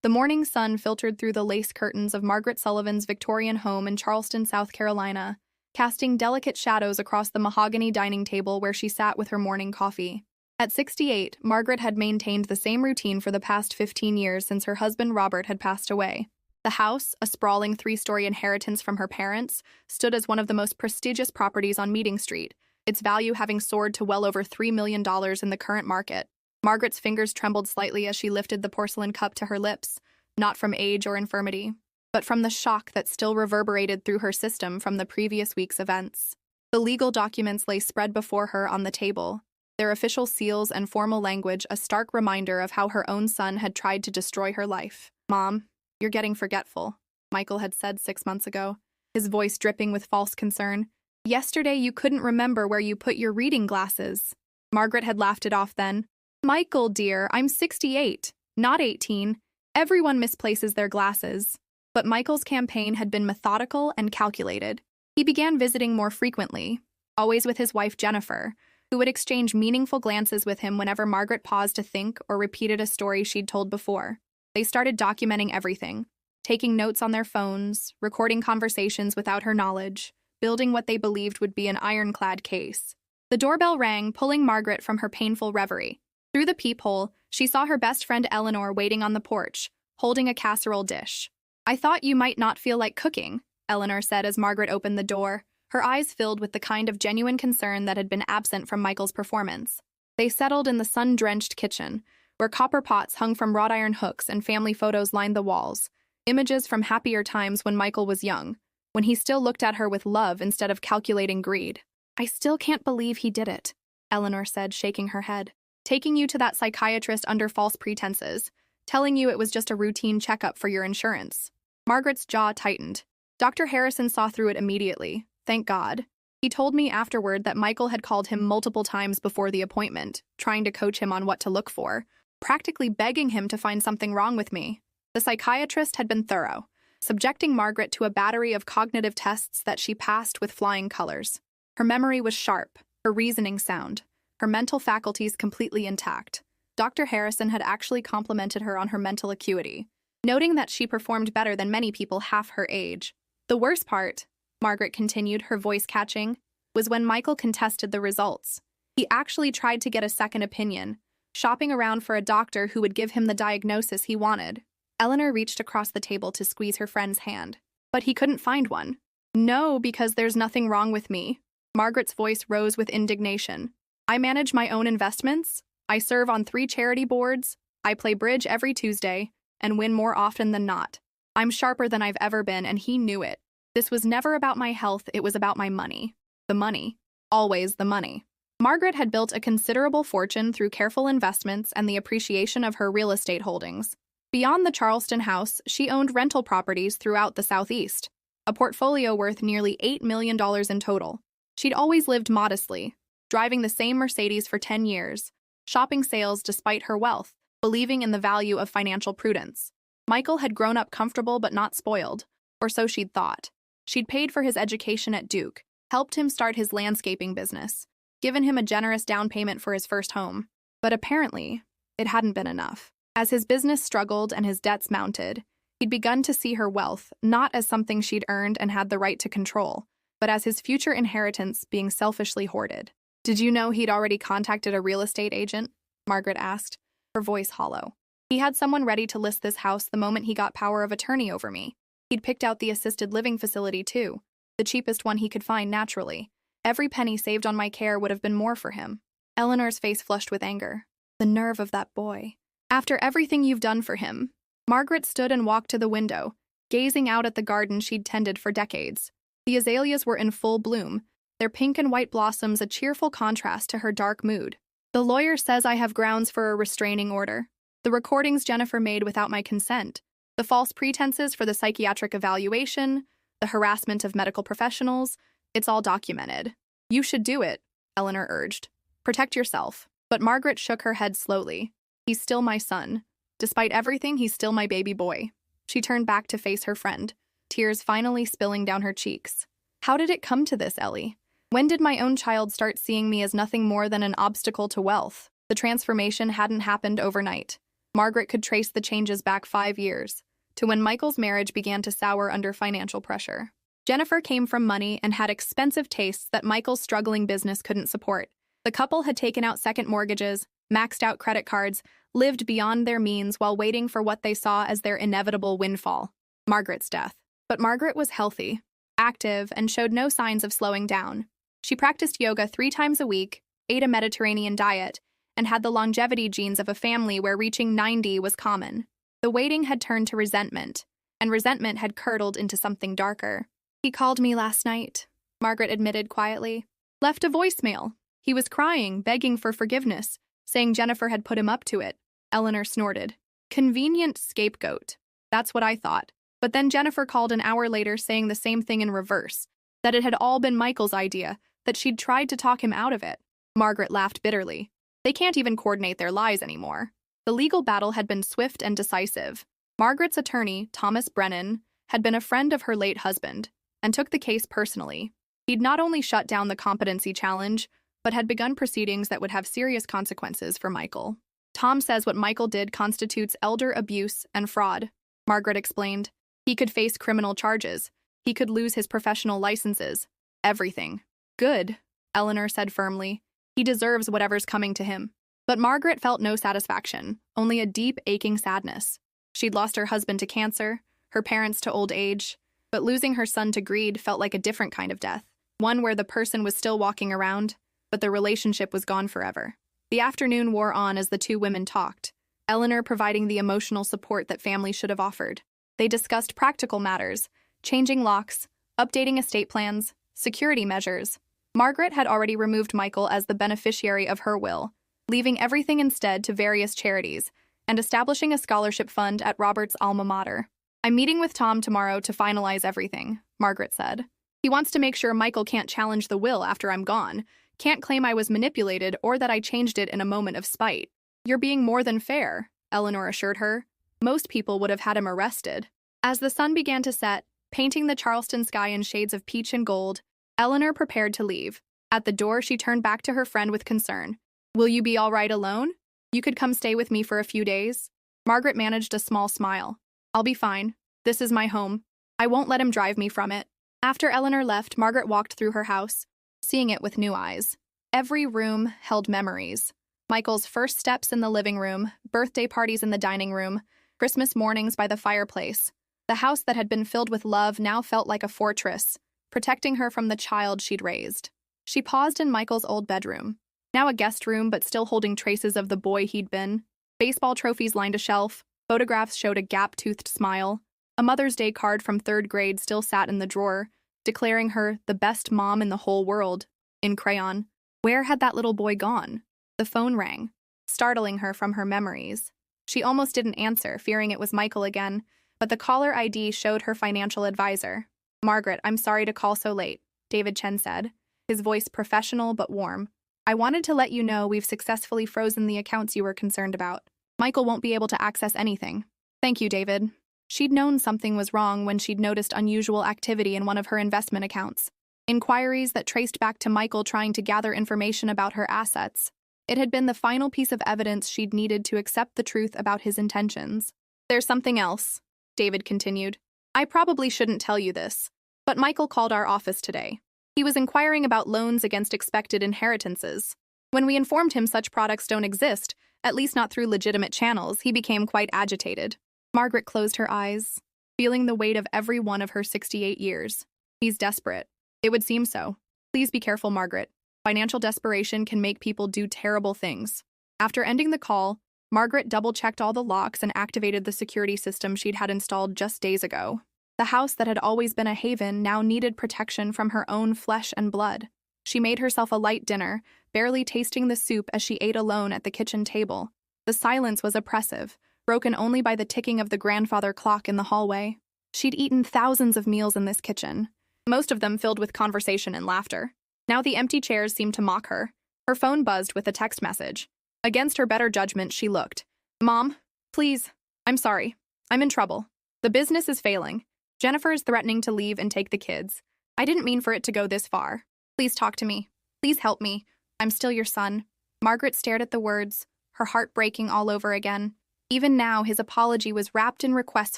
The morning sun filtered through the lace curtains of Margaret Sullivan's Victorian home in Charleston, South Carolina, casting delicate shadows across the mahogany dining table where she sat with her morning coffee. At 68, Margaret had maintained the same routine for the past 15 years since her husband Robert had passed away. The house, a sprawling three-story inheritance from her parents, stood as one of the most prestigious properties on Meeting Street, its value having soared to well over $3 million in the current market. Margaret's fingers trembled slightly as she lifted the porcelain cup to her lips, not from age or infirmity, but from the shock that still reverberated through her system from the previous week's events. The legal documents lay spread before her on the table, their official seals and formal language a stark reminder of how her own son had tried to destroy her life. "Mom, you're getting forgetful," Michael had said 6 months ago, his voice dripping with false concern. "Yesterday you couldn't remember where you put your reading glasses." Margaret had laughed it off then. "Michael, dear, I'm 68, not 18. Everyone misplaces their glasses." But Michael's campaign had been methodical and calculated. He began visiting more frequently, always with his wife Jennifer, who would exchange meaningful glances with him whenever Margaret paused to think or repeated a story she'd told before. They started documenting everything, taking notes on their phones, recording conversations without her knowledge, building what they believed would be an ironclad case. The doorbell rang, pulling Margaret from her painful reverie. Through the peephole, she saw her best friend Eleanor waiting on the porch, holding a casserole dish. "I thought you might not feel like cooking," Eleanor said as Margaret opened the door, her eyes filled with the kind of genuine concern that had been absent from Michael's performance. They settled in the sun-drenched kitchen, where copper pots hung from wrought iron hooks and family photos lined the walls, images from happier times when Michael was young, when he still looked at her with love instead of calculating greed. "I still can't believe he did it," Eleanor said, shaking her head. "Taking you to that psychiatrist under false pretenses, telling you it was just a routine checkup for your insurance." Margaret's jaw tightened. Dr. Harrison saw through it immediately, thank God. He told me afterward that Michael had called him multiple times before the appointment, trying to coach him on what to look for, practically begging him to find something wrong with me. The psychiatrist had been thorough, subjecting Margaret to a battery of cognitive tests that she passed with flying colors. Her memory was sharp, her reasoning sound, her mental faculties completely intact. Dr. Harrison had actually complimented her on her mental acuity, noting that she performed better than many people half her age. The worst part, Margaret continued, her voice catching, was when Michael contested the results. He actually tried to get a second opinion, shopping around for a doctor who would give him the diagnosis he wanted. Eleanor reached across the table to squeeze her friend's hand, but he couldn't find one. "No, because there's nothing wrong with me." Margaret's voice rose with indignation. "I manage my own investments, I serve on 3 charity boards, I play bridge every Tuesday, and win more often than not. I'm sharper than I've ever been, and he knew it. This was never about my health, it was about my money. The money. Always the money." Margaret had built a considerable fortune through careful investments and the appreciation of her real estate holdings. Beyond the Charleston house, she owned rental properties throughout the Southeast, a portfolio worth nearly $8 million in total. She'd always lived modestly, driving the same Mercedes for 10 years, shopping sales despite her wealth, believing in the value of financial prudence. Michael had grown up comfortable but not spoiled, or so she'd thought. She'd paid for his education at Duke, helped him start his landscaping business, given him a generous down payment for his first home. But apparently, it hadn't been enough. As his business struggled and his debts mounted, he'd begun to see her wealth not as something she'd earned and had the right to control, but as his future inheritance being selfishly hoarded. "Did you know he'd already contacted a real estate agent?" Margaret asked, her voice hollow. "He had someone ready to list this house the moment he got power of attorney over me. He'd picked out the assisted living facility too, the cheapest one he could find naturally. Every penny saved on my care would have been more for him." Eleanor's face flushed with anger. The nerve of that boy. "After everything you've done for him." Margaret stood and walked to the window, gazing out at the garden she'd tended for decades. The azaleas were in full bloom, their pink and white blossoms a cheerful contrast to her dark mood. "The lawyer says I have grounds for a restraining order. The recordings Jennifer made without my consent, the false pretenses for the psychiatric evaluation, the harassment of medical professionals, it's all documented." "You should do it," Eleanor urged. "Protect yourself." But Margaret shook her head slowly. "He's still my son. Despite everything, he's still my baby boy." She turned back to face her friend, tears finally spilling down her cheeks. "How did it come to this, Ellie? When did my own child start seeing me as nothing more than an obstacle to wealth?" The transformation hadn't happened overnight. Margaret could trace the changes back 5 years, to when Michael's marriage began to sour under financial pressure. Jennifer came from money and had expensive tastes that Michael's struggling business couldn't support. The couple had taken out second mortgages, maxed out credit cards, lived beyond their means while waiting for what they saw as their inevitable windfall, Margaret's death. But Margaret was healthy, active, and showed no signs of slowing down. She practiced yoga 3 times a week, ate a Mediterranean diet, and had the longevity genes of a family where reaching 90 was common. The waiting had turned to resentment, and resentment had curdled into something darker. "He called me last night," Margaret admitted quietly. "Left a voicemail. He was crying, begging for forgiveness, saying Jennifer had put him up to it." Eleanor snorted. "Convenient scapegoat. That's what I thought. But then Jennifer called an hour later saying the same thing in reverse, that it had all been Michael's idea, that she'd tried to talk him out of it." Margaret laughed bitterly. They can't even coordinate their lies anymore. The legal battle had been swift and decisive. Margaret's attorney, Thomas Brennan, had been a friend of her late husband and took the case personally. He'd not only shut down the competency challenge, but had begun proceedings that would have serious consequences for Michael. "Tom says what Michael did constitutes elder abuse and fraud," Margaret explained. "He could face criminal charges. He could lose his professional licenses. Everything." "Good," Eleanor said firmly. "He deserves whatever's coming to him." But Margaret felt no satisfaction, only a deep, aching sadness. She'd lost her husband to cancer, her parents to old age, but losing her son to greed felt like a different kind of death, one where the person was still walking around, but the relationship was gone forever. The afternoon wore on as the two women talked, Eleanor providing the emotional support that family should have offered. They discussed practical matters, changing locks, updating estate plans, security measures. Margaret had already removed Michael as the beneficiary of her will, leaving everything instead to various charities, and establishing a scholarship fund at Robert's alma mater. "I'm meeting with Tom tomorrow to finalize everything," Margaret said. "He wants to make sure Michael can't challenge the will after I'm gone, can't claim I was manipulated or that I changed it in a moment of spite." "You're being more than fair," Eleanor assured her. "Most people would have had him arrested." As the sun began to set, painting the Charleston sky in shades of peach and gold, Eleanor prepared to leave. At the door, she turned back to her friend with concern. "Will you be all right alone? You could come stay with me for a few days." Margaret managed a small smile. "I'll be fine. This is my home. I won't let him drive me from it." After Eleanor left, Margaret walked through her house, seeing it with new eyes. Every room held memories. Michael's first steps in the living room, birthday parties in the dining room, Christmas mornings by the fireplace. The house that had been filled with love now felt like a fortress, protecting her from the child she'd raised. She paused in Michael's old bedroom, now a guest room but still holding traces of the boy he'd been. Baseball trophies lined a shelf, photographs showed a gap-toothed smile. A Mother's Day card from 3rd grade still sat in the drawer, declaring her the best mom in the whole world, in crayon. Where had that little boy gone? The phone rang, startling her from her memories. She almost didn't answer, fearing it was Michael again, but the caller ID showed her financial advisor. "Margaret, I'm sorry to call so late," David Chen said, his voice professional but warm. "I wanted to let you know we've successfully frozen the accounts you were concerned about. Michael won't be able to access anything." "Thank you, David." She'd known something was wrong when she'd noticed unusual activity in one of her investment accounts. Inquiries that traced back to Michael trying to gather information about her assets. It had been the final piece of evidence she'd needed to accept the truth about his intentions. "There's something else," David continued. "I probably shouldn't tell you this, but Michael called our office today. He was inquiring about loans against expected inheritances. When we informed him such products don't exist, at least not through legitimate channels, he became quite agitated." Margaret closed her eyes, feeling the weight of every one of her 68 years. "He's desperate." "It would seem so. Please be careful, Margaret. Financial desperation can make people do terrible things." After ending the call, Margaret double-checked all the locks and activated the security system she'd had installed just days ago. The house that had always been a haven now needed protection from her own flesh and blood. She made herself a light dinner, barely tasting the soup as she ate alone at the kitchen table. The silence was oppressive, broken only by the ticking of the grandfather clock in the hallway. She'd eaten thousands of meals in this kitchen, most of them filled with conversation and laughter. Now the empty chairs seemed to mock her. Her phone buzzed with a text message. Against her better judgment, she looked. "Mom, please. I'm sorry. I'm in trouble. The business is failing. Jennifer is threatening to leave and take the kids. I didn't mean for it to go this far. Please talk to me. Please help me. I'm still your son." Margaret stared at the words, her heart breaking all over again. Even now, his apology was wrapped in requests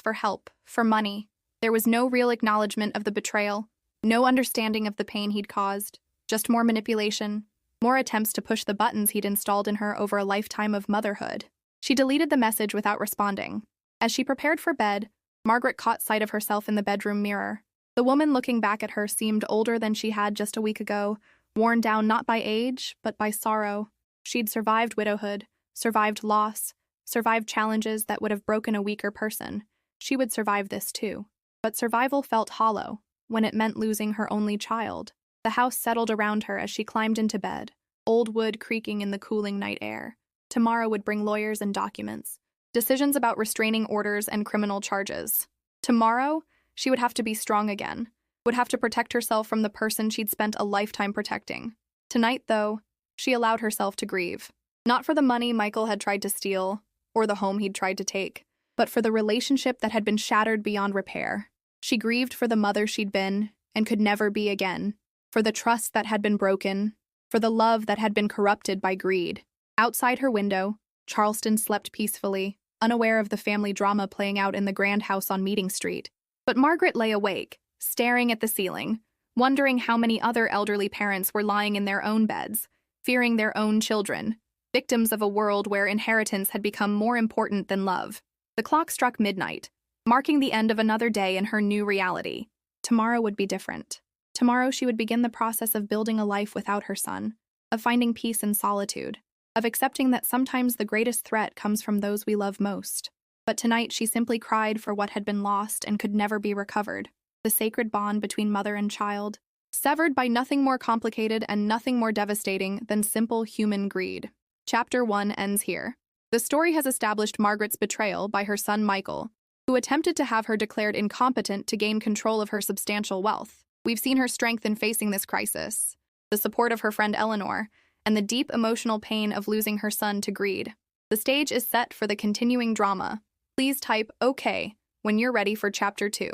for help, for money. There was no real acknowledgement of the betrayal, no understanding of the pain he'd caused, just more manipulation, more attempts to push the buttons he'd installed in her over a lifetime of motherhood. She deleted the message without responding. As she prepared for bed, Margaret caught sight of herself in the bedroom mirror. The woman looking back at her seemed older than she had just a week ago, worn down not by age, but by sorrow. She'd survived widowhood, survived loss, survived challenges that would have broken a weaker person. She would survive this too. But survival felt hollow when it meant losing her only child. The house settled around her as she climbed into bed, old wood creaking in the cooling night air. Tomorrow would bring lawyers and documents, decisions about restraining orders and criminal charges. Tomorrow, she would have to be strong again, would have to protect herself from the person she'd spent a lifetime protecting. Tonight, though, she allowed herself to grieve. Not for the money Michael had tried to steal, or the home he'd tried to take, but for the relationship that had been shattered beyond repair. She grieved for the mother she'd been and could never be again, for the trust that had been broken, for the love that had been corrupted by greed. Outside her window, Charleston slept peacefully, unaware of the family drama playing out in the grand house on Meeting Street. But Margaret lay awake, staring at the ceiling, wondering how many other elderly parents were lying in their own beds, fearing their own children, victims of a world where inheritance had become more important than love. The clock struck midnight, marking the end of another day in her new reality. Tomorrow would be different. Tomorrow she would begin the process of building a life without her son, of finding peace in solitude, of accepting that sometimes the greatest threat comes from those we love most. But tonight she simply cried for what had been lost and could never be recovered, the sacred bond between mother and child, severed by nothing more complicated and nothing more devastating than simple human greed. Chapter 1 ends here. The story has established Margaret's betrayal by her son Michael, who attempted to have her declared incompetent to gain control of her substantial wealth. We've seen her strength in facing this crisis, the support of her friend Eleanor, and the deep emotional pain of losing her son to greed. The stage is set for the continuing drama. Please type OK when you're ready for Chapter 2.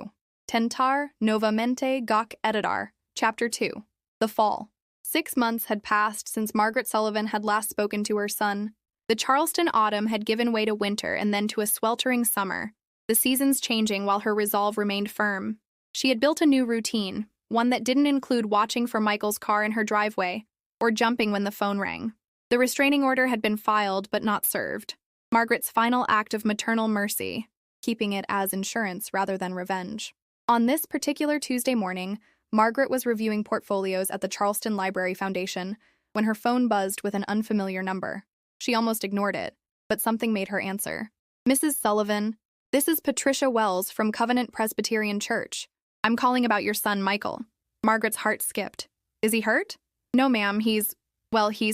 Tentar novamente gok editar, Chapter 2. The Fall. 6 months had passed since Margaret Sullivan had last spoken to her son. The Charleston autumn had given way to winter and then to a sweltering summer, the seasons changing while her resolve remained firm. She had built a new routine, one that didn't include watching for Michael's car in her driveway or jumping when the phone rang. The restraining order had been filed but not served. Margaret's final act of maternal mercy, keeping it as insurance rather than revenge. On this particular Tuesday morning, Margaret was reviewing portfolios at the Charleston Library Foundation when her phone buzzed with an unfamiliar number. She almost ignored it, but something made her answer. Mrs. Sullivan, this is Patricia Wells from Covenant Presbyterian Church. I'm calling about your son, Michael. Margaret's heart skipped. Is he hurt? No, ma'am, he's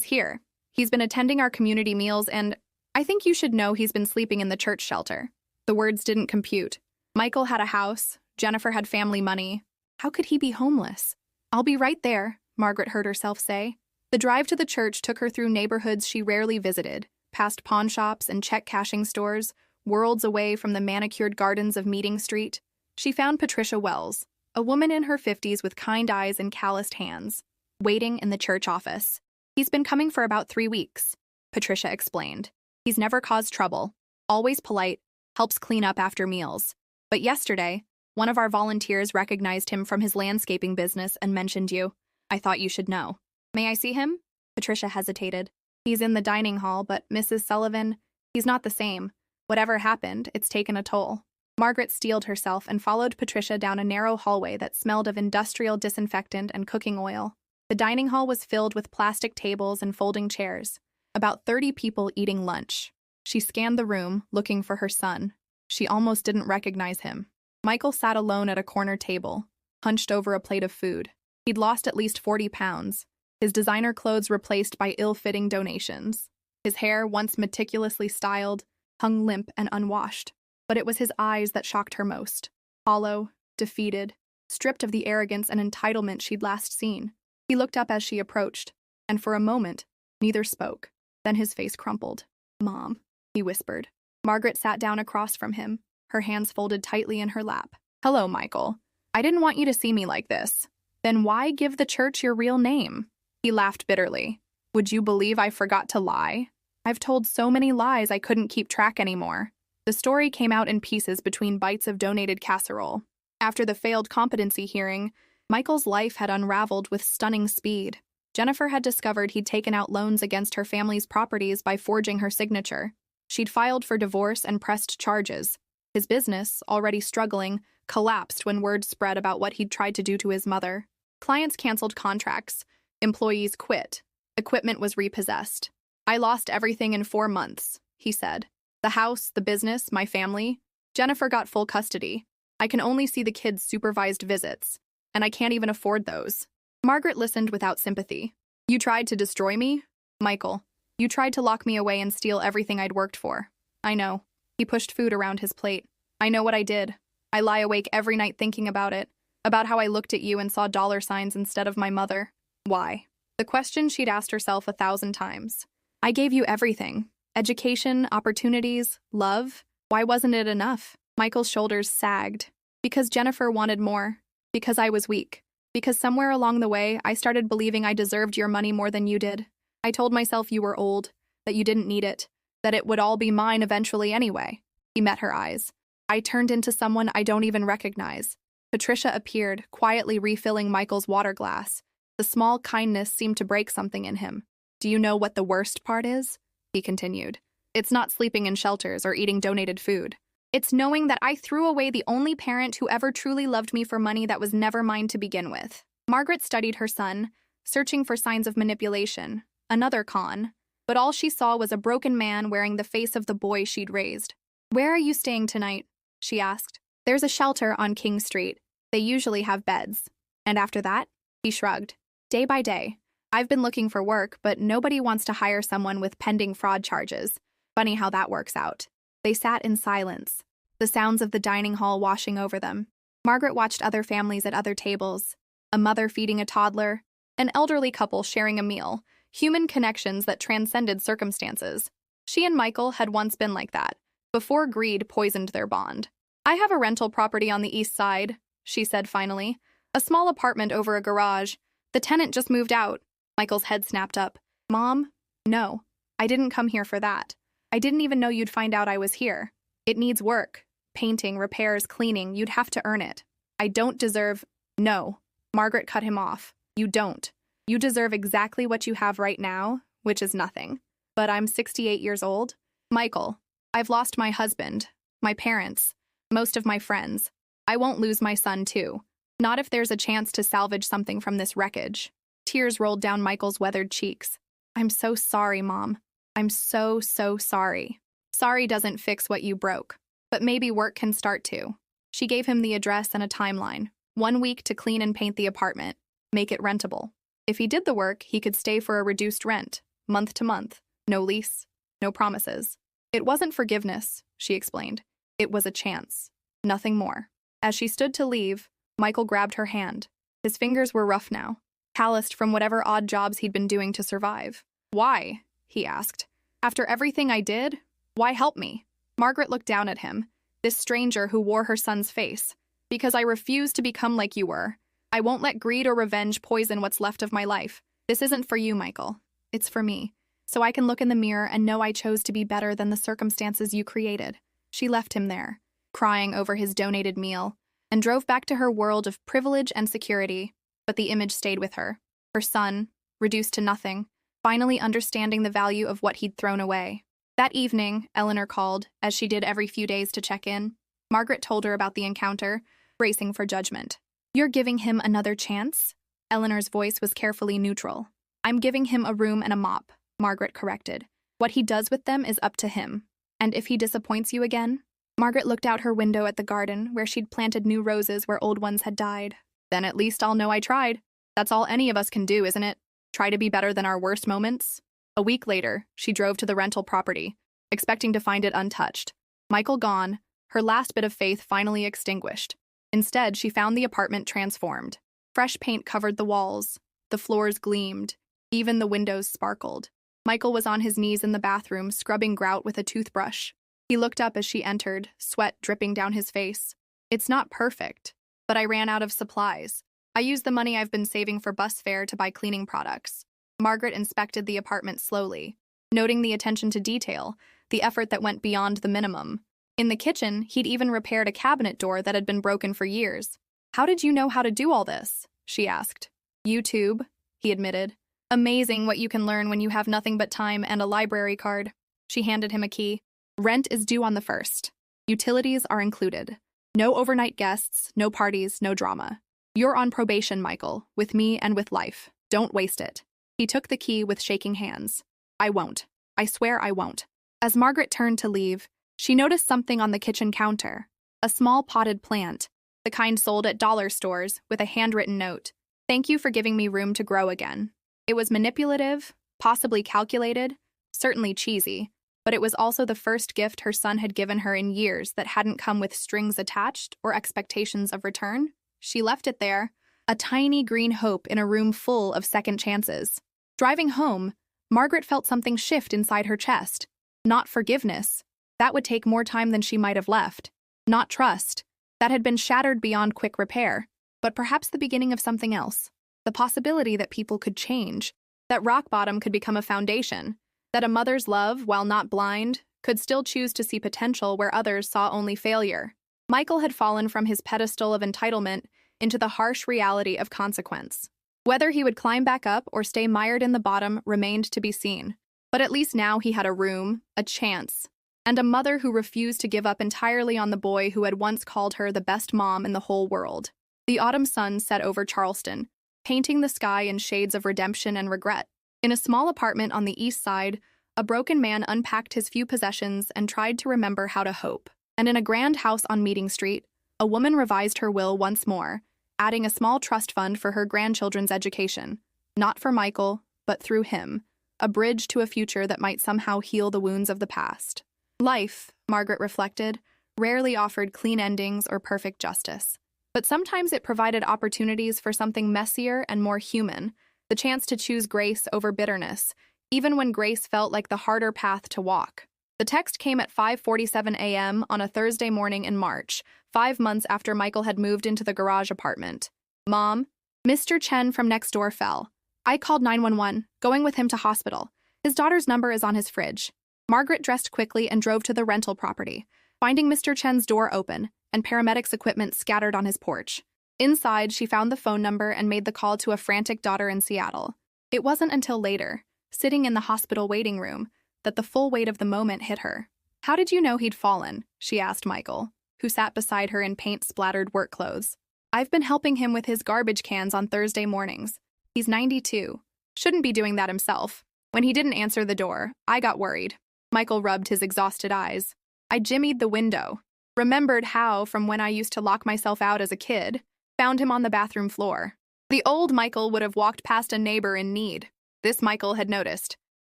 here. He's been attending our community meals and I think you should know he's been sleeping in the church shelter. The words didn't compute. Michael had a house. Jennifer had family money. How could he be homeless? I'll be right there, Margaret heard herself say. The drive to the church took her through neighborhoods she rarely visited, past pawn shops and check-cashing stores, worlds away from the manicured gardens of Meeting Street. She found Patricia Wells, a woman in her 50s with kind eyes and calloused hands, waiting in the church office. He's been coming for about 3 weeks, Patricia explained. He's never caused trouble, always polite, helps clean up after meals. But yesterday, one of our volunteers recognized him from his landscaping business and mentioned you. I thought you should know. May I see him? Patricia hesitated. He's in the dining hall, but Mrs. Sullivan, he's not the same. Whatever happened, it's taken a toll. Margaret steeled herself and followed Patricia down a narrow hallway that smelled of industrial disinfectant and cooking oil. The dining hall was filled with plastic tables and folding chairs. About 30 people eating lunch. She scanned the room, looking for her son. She almost didn't recognize him. Michael sat alone at a corner table, hunched over a plate of food. He'd lost at least 40 pounds, his designer clothes replaced by ill-fitting donations. His hair, once meticulously styled, hung limp and unwashed. But it was his eyes that shocked her most. Hollow, defeated, stripped of the arrogance and entitlement she'd last seen. He looked up as she approached, and for a moment, neither spoke. Then his face crumpled. Mom, he whispered. Margaret sat down across from him, her hands folded tightly in her lap. Hello, Michael. I didn't want you to see me like this. Then why give the church your real name? He laughed bitterly. Would you believe I forgot to lie? I've told so many lies I couldn't keep track anymore. The story came out in pieces between bites of donated casserole. After the failed competency hearing, Michael's life had unraveled with stunning speed. Jennifer had discovered he'd taken out loans against her family's properties by forging her signature. She'd filed for divorce and pressed charges. His business, already struggling, collapsed when word spread about what he'd tried to do to his mother. Clients canceled contracts. Employees quit. Equipment was repossessed. I lost everything in 4 months, he said. The house, the business, my family. Jennifer got full custody. I can only see the kids' supervised visits, and I can't even afford those. Margaret listened without sympathy. You tried to destroy me? Michael, you tried to lock me away and steal everything I'd worked for. I know. He pushed food around his plate. I know what I did. I lie awake every night thinking about it, about how I looked at you and saw dollar signs instead of my mother. Why? The question she'd asked herself 1,000 times. I gave you everything. Education, opportunities, love. Why wasn't it enough? Michael's shoulders sagged. Because Jennifer wanted more. Because I was weak. Because somewhere along the way, I started believing I deserved your money more than you did. I told myself you were old, that you didn't need it, that it would all be mine eventually anyway. He met her eyes. I turned into someone I don't even recognize. Patricia appeared, quietly refilling Michael's water glass. The small kindness seemed to break something in him. Do you know what the worst part is? He continued. It's not sleeping in shelters or eating donated food. It's knowing that I threw away the only parent who ever truly loved me for money that was never mine to begin with. Margaret studied her son, searching for signs of manipulation, another con, but all she saw was a broken man wearing the face of the boy she'd raised. Where are you staying tonight? She asked. There's a shelter on King Street. They usually have beds. And after that? He shrugged. Day by day. I've been looking for work, but nobody wants to hire someone with pending fraud charges. Funny how that works out. They sat in silence, the sounds of the dining hall washing over them. Margaret watched other families at other tables, a mother feeding a toddler, an elderly couple sharing a meal, human connections that transcended circumstances. She and Michael had once been like that, before greed poisoned their bond. I have a rental property on the east side, she said finally, a small apartment over a garage. The tenant just moved out. Michael's head snapped up. Mom? No, I didn't come here for that. I didn't even know you'd find out I was here. It needs work. Painting, repairs, cleaning. You'd have to earn it. I don't deserve— No. Margaret cut him off. You don't. You deserve exactly what you have right now, which is nothing. But I'm 68 years old. Michael, I've lost my husband, my parents, most of my friends. I won't lose my son, too. Not if there's a chance to salvage something from this wreckage. Tears rolled down Michael's weathered cheeks. I'm so sorry, Mom. I'm so sorry. Sorry doesn't fix what you broke, but maybe work can start to. She gave him the address and a timeline. 1 week to clean and paint the apartment, make it rentable. If he did the work, he could stay for a reduced rent, month to month. No lease, no promises. It wasn't forgiveness, she explained. It was a chance. Nothing more. As she stood to leave, Michael grabbed her hand. His fingers were rough now, calloused from whatever odd jobs he'd been doing to survive. Why? He asked. After everything I did, why help me? Margaret looked down at him, this stranger who wore her son's face. Because I refuse to become like you were. I won't let greed or revenge poison what's left of my life. This isn't for you, Michael. It's for me. So I can look in the mirror and know I chose to be better than the circumstances you created. She left him there, crying over his donated meal, and drove back to her world of privilege and security. But the image stayed with her. Her son, reduced to nothing, finally understanding the value of what he'd thrown away. That evening, Eleanor called, as she did every few days to check in. Margaret told her about the encounter, bracing for judgment. You're giving him another chance? Eleanor's voice was carefully neutral. I'm giving him a room and a mop, Margaret corrected. What he does with them is up to him. And if he disappoints you again? Margaret looked out her window at the garden, where she'd planted new roses where old ones had died. Then at least I'll know I tried. That's all any of us can do, isn't it? Try to be better than our worst moments? A week later, she drove to the rental property, expecting to find it untouched. Michael gone, her last bit of faith finally extinguished. Instead, she found the apartment transformed. Fresh paint covered the walls. The floors gleamed. Even the windows sparkled. Michael was on his knees in the bathroom, scrubbing grout with a toothbrush. He looked up as she entered, sweat dripping down his face. It's not perfect, but I ran out of supplies. I used the money I've been saving for bus fare to buy cleaning products. Margaret inspected the apartment slowly. noting the attention to detail, the effort that went beyond the minimum. In the kitchen, he'd even repaired a cabinet door that had been broken for years. "How did you know how to do all this?" she asked. "YouTube," he admitted. "Amazing what you can learn when you have nothing but time and a library card." She handed him a key. "Rent is due on the 1st. Utilities are included. No overnight guests, no parties, no drama. You're on probation, Michael, with me and with life. Don't waste it." He took the key with shaking hands. "I won't. I swear I won't." As Margaret turned to leave, she noticed something on the kitchen counter. A small potted plant, the kind sold at dollar stores, with a handwritten note. "Thank you for giving me room to grow again." It was manipulative, possibly calculated, certainly cheesy, but it was also the first gift her son had given her in years that hadn't come with strings attached or expectations of return. She left it there, a tiny green hope in a room full of second chances. Driving home, Margaret felt something shift inside her chest. Not forgiveness. That would take more time than she might have left. Not trust. That had been shattered beyond quick repair. But perhaps the beginning of something else. The possibility that people could change. That rock bottom could become a foundation. That a mother's love, while not blind, could still choose to see potential where others saw only failure. Michael had fallen from his pedestal of entitlement into the harsh reality of consequence. Whether he would climb back up or stay mired in the bottom remained to be seen. But at least now he had a room, a chance, and a mother who refused to give up entirely on the boy who had once called her the best mom in the whole world. The autumn sun set over Charleston, painting the sky in shades of redemption and regret. In a small apartment on the east side, a broken man unpacked his few possessions and tried to remember how to hope. And in a grand house on Meeting Street, a woman revised her will once more, adding a small trust fund for her grandchildren's education. Not for Michael, but through him. A bridge to a future that might somehow heal the wounds of the past. Life, Margaret reflected, rarely offered clean endings or perfect justice. But sometimes it provided opportunities for something messier and more human, the chance to choose grace over bitterness, even when grace felt like the harder path to walk. The text came at 5:47 a.m. on a Thursday morning in March, 5 months after Michael had moved into the garage apartment. "Mom, Mr. Chen from next door fell. I called 911, going with him to hospital. His daughter's number is on his fridge." Margaret dressed quickly and drove to the rental property, finding Mr. Chen's door open and paramedics' equipment scattered on his porch. Inside, she found the phone number and made the call to a frantic daughter in Seattle. It wasn't until later, sitting in the hospital waiting room, that the full weight of the moment hit her. "How did you know he'd fallen?" she asked Michael, who sat beside her in paint-splattered work clothes. "I've been helping him with his garbage cans on Thursday mornings. He's 92. Shouldn't be doing that himself. When he didn't answer the door, I got worried." Michael rubbed his exhausted eyes. "I jimmied the window. Remembered how, from when I used to lock myself out as a kid, found him on the bathroom floor. The old Michael would have walked past a neighbor in need. This Michael had noticed.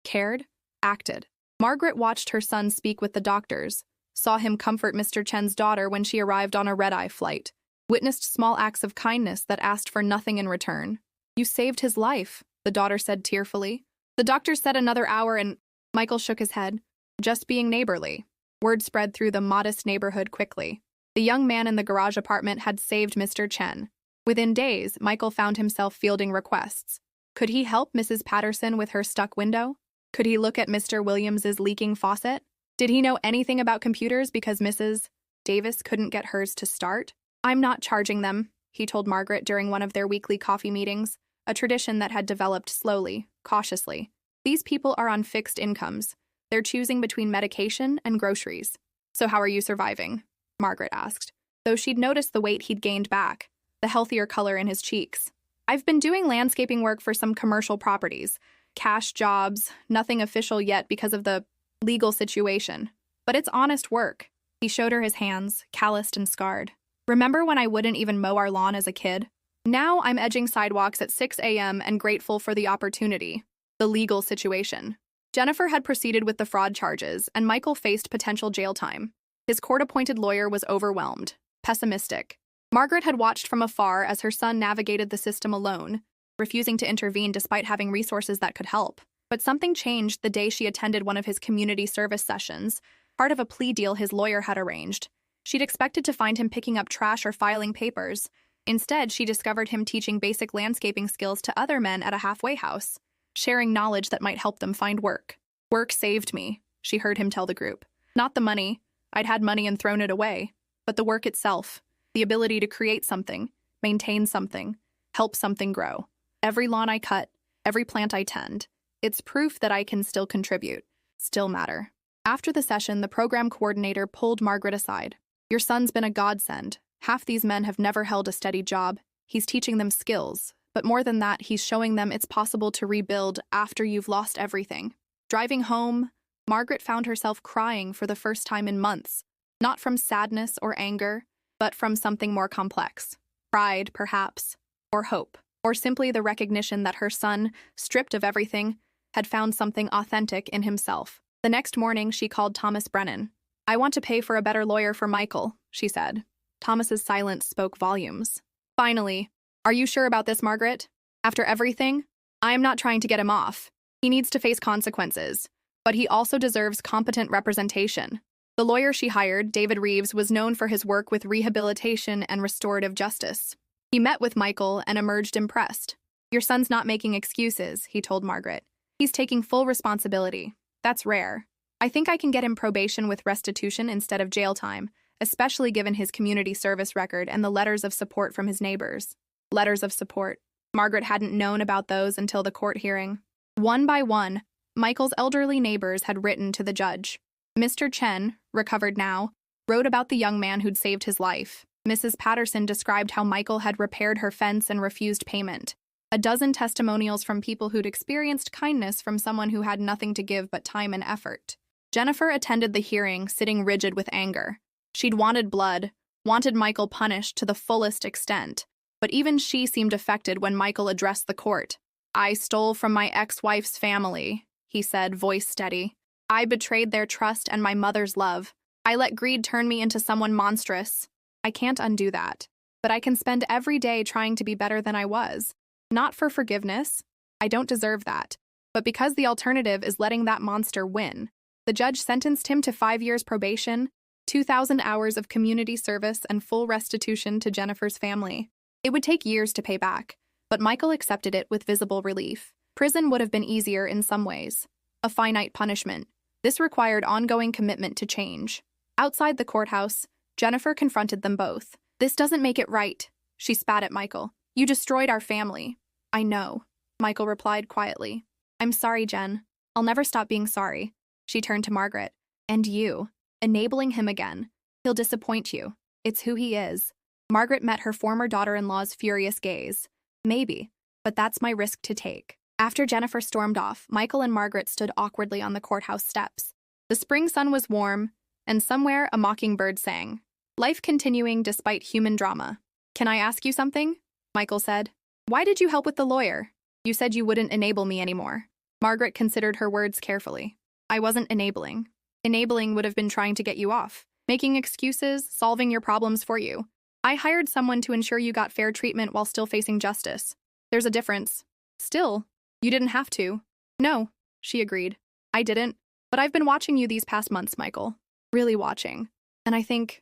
Cared. Acted." Margaret watched her son speak with the doctors, saw him comfort Mr. Chen's daughter when she arrived on a red-eye flight, witnessed small acts of kindness that asked for nothing in return. "You saved his life," the daughter said tearfully. "The doctor said another hour and—" Michael shook his head. "Just being neighborly." Word spread through the modest neighborhood quickly. The young man in the garage apartment had saved Mr. Chen. Within days, Michael found himself fielding requests. Could he help Mrs. Patterson with her stuck window? Could he look at Mr. Williams's leaking faucet? Did he know anything about computers because Mrs. Davis couldn't get hers to start? "I'm not charging them," he told Margaret during one of their weekly coffee meetings, a tradition that had developed slowly, cautiously. "These people are on fixed incomes. They're choosing between medication and groceries." "So how are you surviving?" Margaret asked, though she'd noticed the weight he'd gained back, the healthier color in his cheeks. "I've been doing landscaping work for some commercial properties. Cash jobs, nothing official yet because of the legal situation. But it's honest work." He showed her his hands, calloused and scarred. "Remember when I wouldn't even mow our lawn as a kid? Now I'm edging sidewalks at 6 a.m. and grateful for the opportunity." The legal situation. Jennifer had proceeded with the fraud charges, and Michael faced potential jail time. His court-appointed lawyer was overwhelmed, pessimistic. Margaret had watched from afar as her son navigated the system alone, refusing to intervene despite having resources that could help. But something changed the day she attended one of his community service sessions, part of a plea deal his lawyer had arranged. She'd expected to find him picking up trash or filing papers. Instead, she discovered him teaching basic landscaping skills to other men at a halfway house, sharing knowledge that might help them find work. Work saved me, she heard him tell the group. Not the money. I'd had money and thrown it away. But the work itself. The ability to create something, maintain something, help something grow. Every lawn I cut, every plant I tend. It's proof that I can still contribute, still matter. After the session, the program coordinator pulled Margaret aside. Your son's been a godsend. Half these men have never held a steady job. He's teaching them skills. But more than that, he's showing them it's possible to rebuild after you've lost everything. Driving home, Margaret found herself crying for the first time in months. Not from sadness or anger, but from something more complex. Pride, perhaps, or hope, or simply the recognition that her son, stripped of everything, had found something authentic in himself. The next morning, she called Thomas Brennan. I want to pay for a better lawyer for Michael, she said. Thomas's silence spoke volumes. Finally, are you sure about this, Margaret? After everything? I am not trying to get him off. He needs to face consequences, but he also deserves competent representation. The lawyer she hired, David Reeves, was known for his work with rehabilitation and restorative justice. He met with Michael and emerged impressed. Your son's not making excuses, he told Margaret. He's taking full responsibility. That's rare. I think I can get him probation with restitution instead of jail time, especially given his community service record and the letters of support from his neighbors. Letters of support. Margaret hadn't known about those until the court hearing. One by one, Michael's elderly neighbors had written to the judge. Mr. Chen, recovered now, wrote about the young man who'd saved his life. Mrs. Patterson described how Michael had repaired her fence and refused payment. A dozen testimonials from people who'd experienced kindness from someone who had nothing to give but time and effort. Jennifer attended the hearing, sitting rigid with anger. She'd wanted blood, wanted Michael punished to the fullest extent, but even she seemed affected when Michael addressed the court. I stole from my ex-wife's family, he said, voice steady. I betrayed their trust and my mother's love. I let greed turn me into someone monstrous. I can't undo that, but I can spend every day trying to be better than I was. Not for forgiveness. I don't deserve that. But because the alternative is letting that monster win. The judge sentenced him to 5 years probation, 2,000 hours of community service, and full restitution to Jennifer's family. It would take years to pay back, but Michael accepted it with visible relief. Prison would have been easier in some ways. A finite punishment. This required ongoing commitment to change. Outside the courthouse, Jennifer confronted them both. This doesn't make it right, she spat at Michael. You destroyed our family. I know, Michael replied quietly. I'm sorry, Jen. I'll never stop being sorry. She turned to Margaret. And you, enabling him again. He'll disappoint you. It's who he is. Margaret met her former daughter-in-law's furious gaze. Maybe, but that's my risk to take. After Jennifer stormed off, Michael and Margaret stood awkwardly on the courthouse steps. The spring sun was warm, and somewhere a mockingbird sang. Life continuing despite human drama. Can I ask you something? Michael said. Why did you help with the lawyer? You said you wouldn't enable me anymore. Margaret considered her words carefully. I wasn't enabling. Enabling would have been trying to get you off, making excuses, solving your problems for you. I hired someone to ensure you got fair treatment while still facing justice. There's a difference. Still, you didn't have to. No, she agreed. I didn't, but I've been watching you these past months, Michael. Really watching. And I think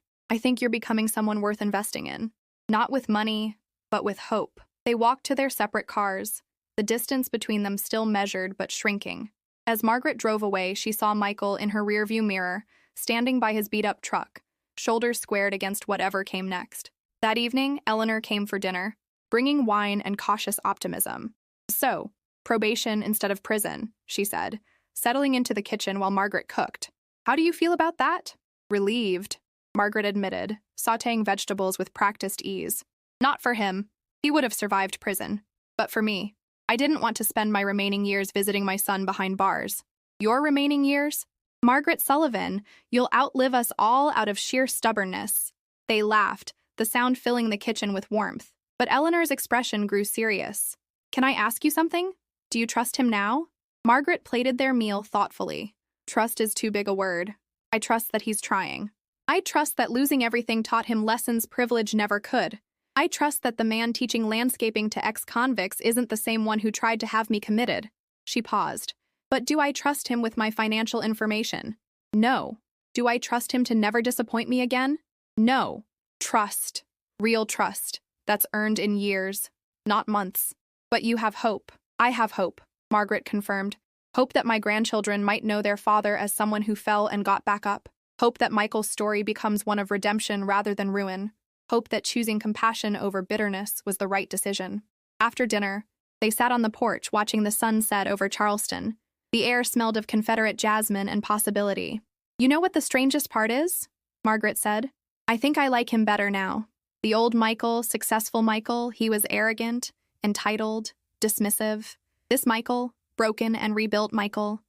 you're becoming someone worth investing in. Not with money, but with hope. They walked to their separate cars, the distance between them still measured but shrinking. As Margaret drove away, she saw Michael in her rearview mirror, standing by his beat-up truck, shoulders squared against whatever came next. That evening, Eleanor came for dinner, bringing wine and cautious optimism. So, probation instead of prison, she said, settling into the kitchen while Margaret cooked. How do you feel about that? Relieved, Margaret admitted, sautéing vegetables with practiced ease. Not for him. He would have survived prison. But for me, I didn't want to spend my remaining years visiting my son behind bars. Your remaining years? Margaret Sullivan, you'll outlive us all out of sheer stubbornness. They laughed, the sound filling the kitchen with warmth. But Eleanor's expression grew serious. Can I ask you something? Do you trust him now? Margaret plated their meal thoughtfully. Trust is too big a word. I trust that he's trying. I trust that losing everything taught him lessons privilege never could. I trust that the man teaching landscaping to ex-convicts isn't the same one who tried to have me committed. She paused. But do I trust him with my financial information? No. Do I trust him to never disappoint me again? No. Trust. Real trust. That's earned in years, not months. But you have hope. I have hope, Margaret confirmed. Hope that my grandchildren might know their father as someone who fell and got back up. Hope that Michael's story becomes one of redemption rather than ruin. Hope that choosing compassion over bitterness was the right decision. After dinner, they sat on the porch watching the sun set over Charleston. The air smelled of Confederate jasmine and possibility. "You know what the strangest part is?" Margaret said. "I think I like him better now. The old Michael, successful Michael, he was arrogant, entitled, dismissive. This Michael, broken and rebuilt Michael,